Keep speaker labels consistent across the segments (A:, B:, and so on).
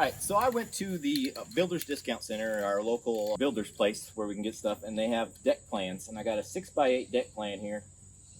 A: Alright, so I went to the Builders Discount Center, our local builder's place where we can get stuff, and they have deck plans. And I got a 6x8 deck plan here.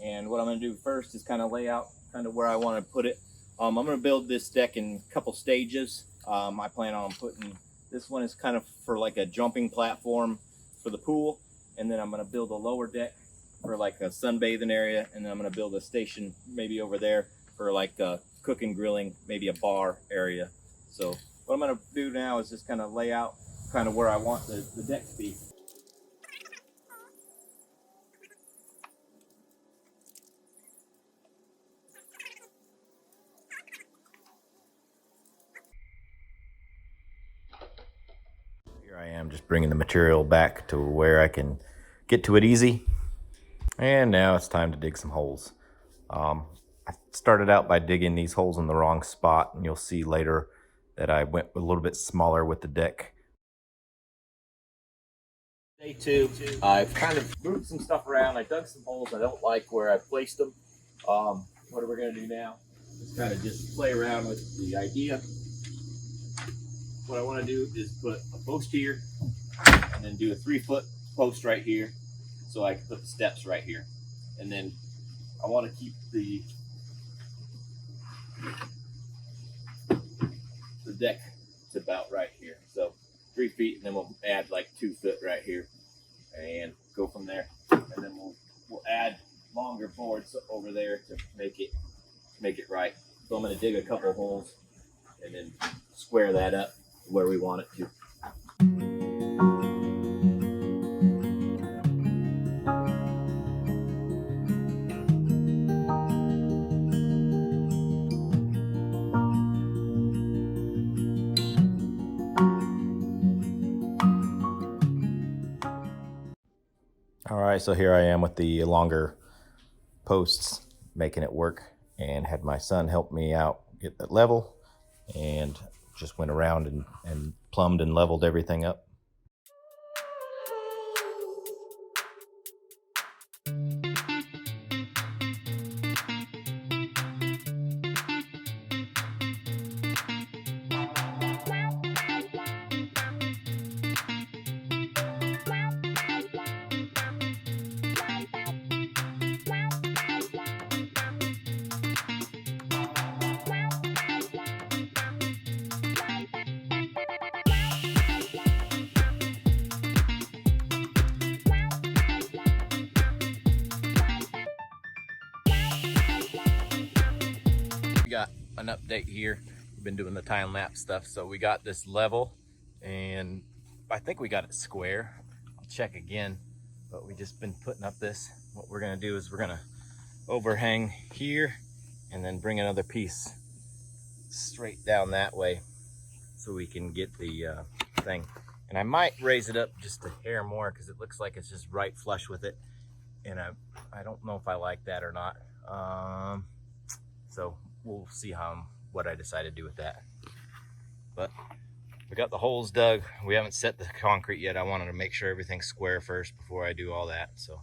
A: And what I'm going to do first is kind of lay out kind of where I want to put it. I'm going to build this deck in a couple stages. I plan on putting, this one is kind of for like a jumping platform for the pool. And then I'm going to build a lower deck for like a sunbathing area. And then I'm going to build a station maybe over there for like cooking, grilling, maybe a bar area. So what I'm going to do now is just kind of lay out kind of where I want the deck to be. Here I am just bringing the material back to where I can get to it easy. And now it's time to dig some holes. I started out by digging these holes in the wrong spot, and you'll see later that I went a little bit smaller with the deck. Day two, I've kind of moved some stuff around. I dug some holes I don't like where I placed them. What are we going to do now? Is kind of just play around with the idea. What I want to do is put a post here and then do a 3-foot post right here so I can put the steps right here. And then I want to keep the deck to about right here. So 3 feet, and then we'll add like 2 foot right here and go from there. And then we'll add longer boards over there to make it right. So I'm going to dig a couple holes and then square that up where we want it to. All right, so here I am with the longer posts, making it work, and had my son help me out get that level, and just went around and plumbed and leveled everything up. Got an update here. We've been doing the time lapse stuff, so we got this level, and I think we got it square. I'll check again, but we just been putting up this. What we're gonna do is we're gonna overhang here and then bring another piece straight down that way so we can get the thing. And I might raise it up just a hair more because it looks like it's just right flush with it, and I don't know if I like that or not. So we'll see what I decide to do with that. But we got the holes dug. We haven't set the concrete yet. I wanted to make sure everything's square first before I do all that. So.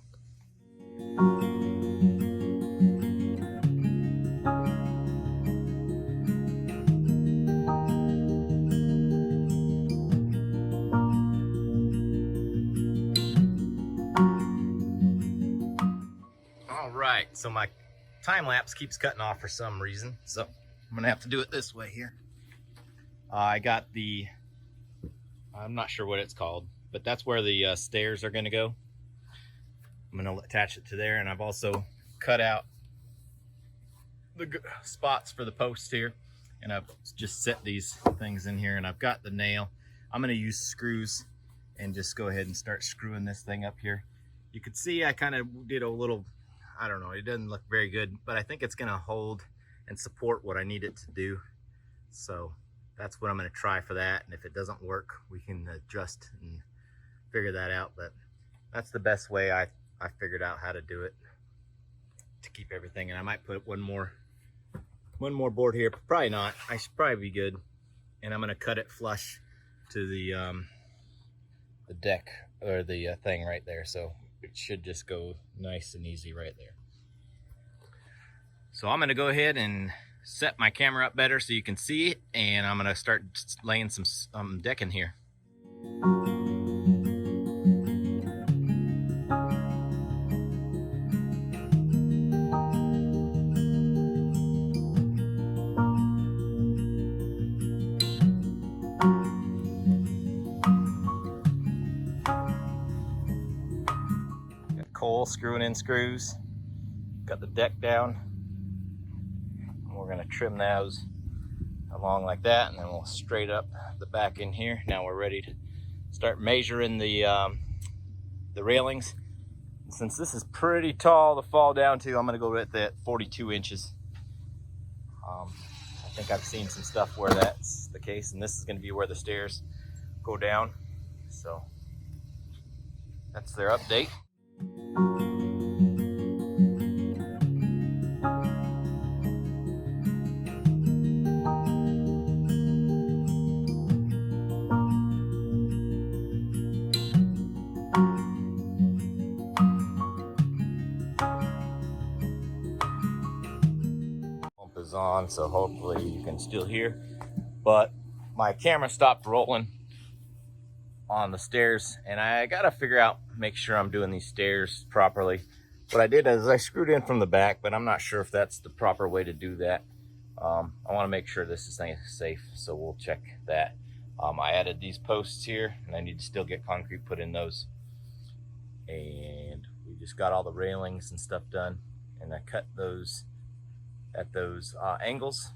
A: All right, so my time lapse keeps cutting off for some reason, so I'm gonna have to do it this way here. I got I'm not sure what it's called, but that's where the stairs are gonna go. I'm gonna attach it to there, and I've also cut out the spots for the posts here, and I've just set these things in here, and I've got the nail. I'm gonna use screws and just go ahead and start screwing this thing up here. You can see I kind of did a little, I don't know, it doesn't look very good, but I think it's gonna hold and support what I need it to do. So that's what I'm gonna try for that. And if it doesn't work, we can adjust and figure that out. But that's the best way I figured out how to do it to keep everything. And I might put one more board here, probably not. I should probably be good. And I'm gonna cut it flush to the deck or the thing right there. So it should just go nice and easy right there. So I'm gonna go ahead and set my camera up better so you can see it, and I'm gonna start laying some decking here. Got Cole screwing in screws. Got the deck down. We're gonna trim those along like that, and then we'll straight up the back in here. Now we're ready to start measuring the railings. Since this is pretty tall to fall down to, I'm gonna go at that 42 inches. I think I've seen some stuff where that's the case, and this is gonna be where the stairs go down. So that's their update. Is on, so hopefully you can still hear, but my camera stopped rolling on the stairs, and I gotta figure out, make sure I'm doing these stairs properly. What I did is I screwed in from the back, but I'm not sure if that's the proper way to do that. I want to make sure this is safe, so we'll check that. I added these posts here, and I need to still get concrete put in those, and we just got all the railings and stuff done, and I cut those at those angles.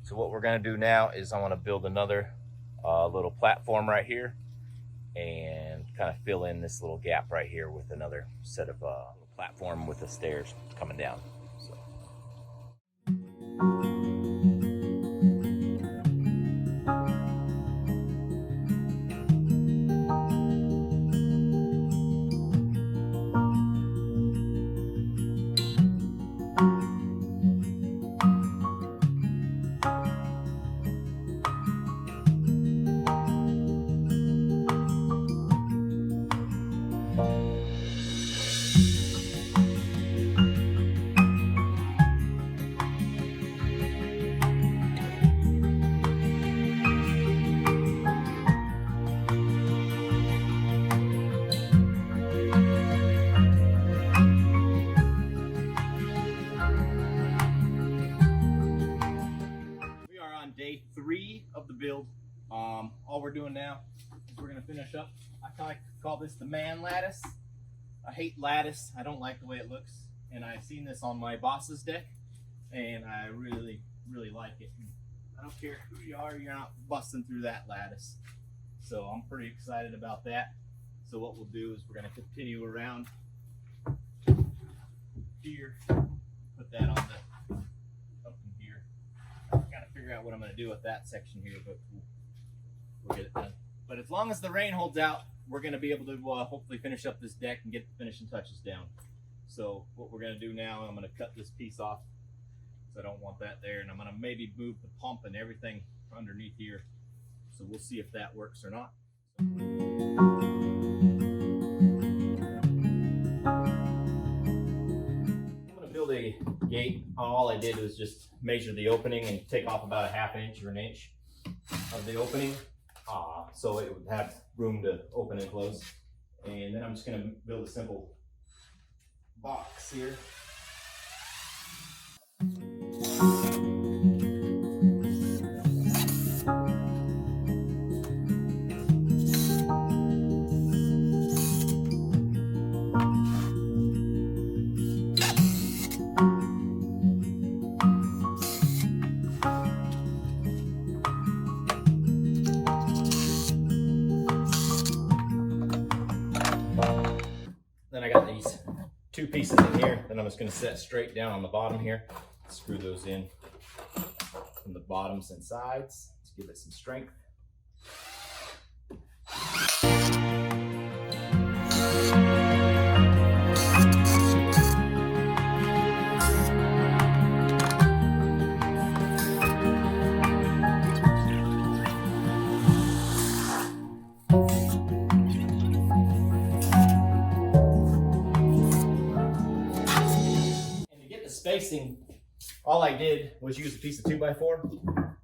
A: So what we're going to do now is I want to build another little platform right here and kind of fill in this little gap right here with another set of platform with the stairs coming down. So. Day 3 of the build. All we're doing now is we're going to finish up. I call this the man lattice. I hate lattice. I don't like the way it looks, and I've seen this on my boss's deck, and I really like it. I don't care who you are, you're not busting through that lattice. So I'm pretty excited about that. So what we'll do is we're going to continue around here, put that on the up in here. Gotta figure out what I'm going to do with that section here, but we'll get it done. But as long as the rain holds out, we're going to be able to hopefully finish up this deck and get the finishing touches down. So what we're going to do now, I'm going to cut this piece off because I don't want that there, and I'm going to maybe move the pump and everything underneath here. So we'll see if that works or not. Build a gate. All I did was just measure the opening and take off about a ½ inch or an inch of the opening, so it would have room to open and close. And then I'm just going to build a simple box here. Then I got these 2 pieces in here that I'm just going to set straight down on the bottom here. Screw those in from the bottoms and sides to give it some strength. Spacing All I did was use a piece of 2x4.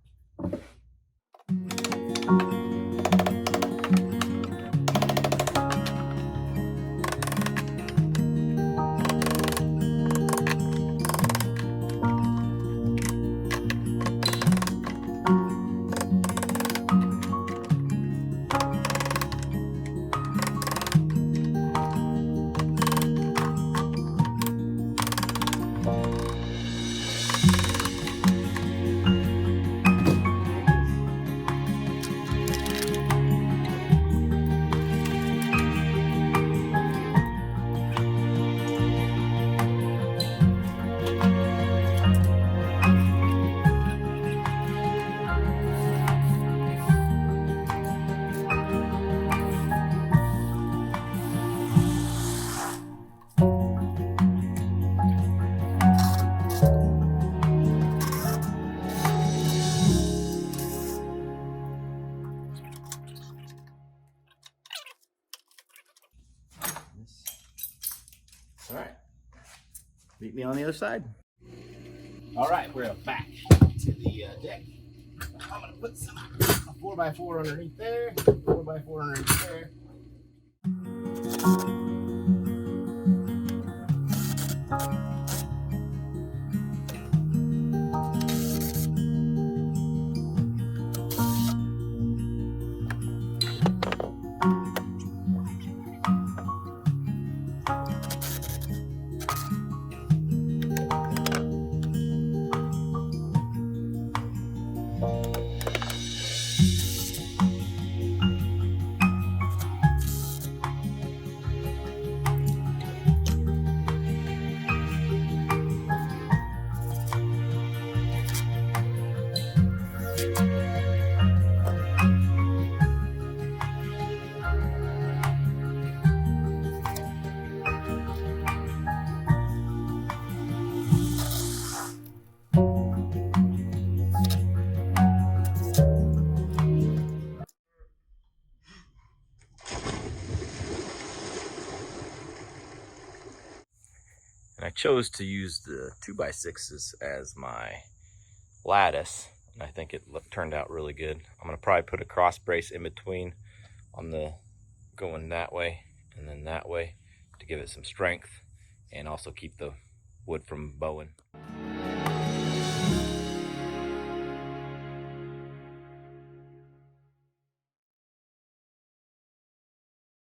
A: All right, meet me on the other side. All right, we're back to the deck. I'm gonna put some 4x4 underneath there, 4x4 underneath there. And I chose to use the 2x6s as my lattice, and I think it turned out really good. I'm gonna probably put a cross brace in between on the going that way and then that way to give it some strength and also keep the wood from bowing.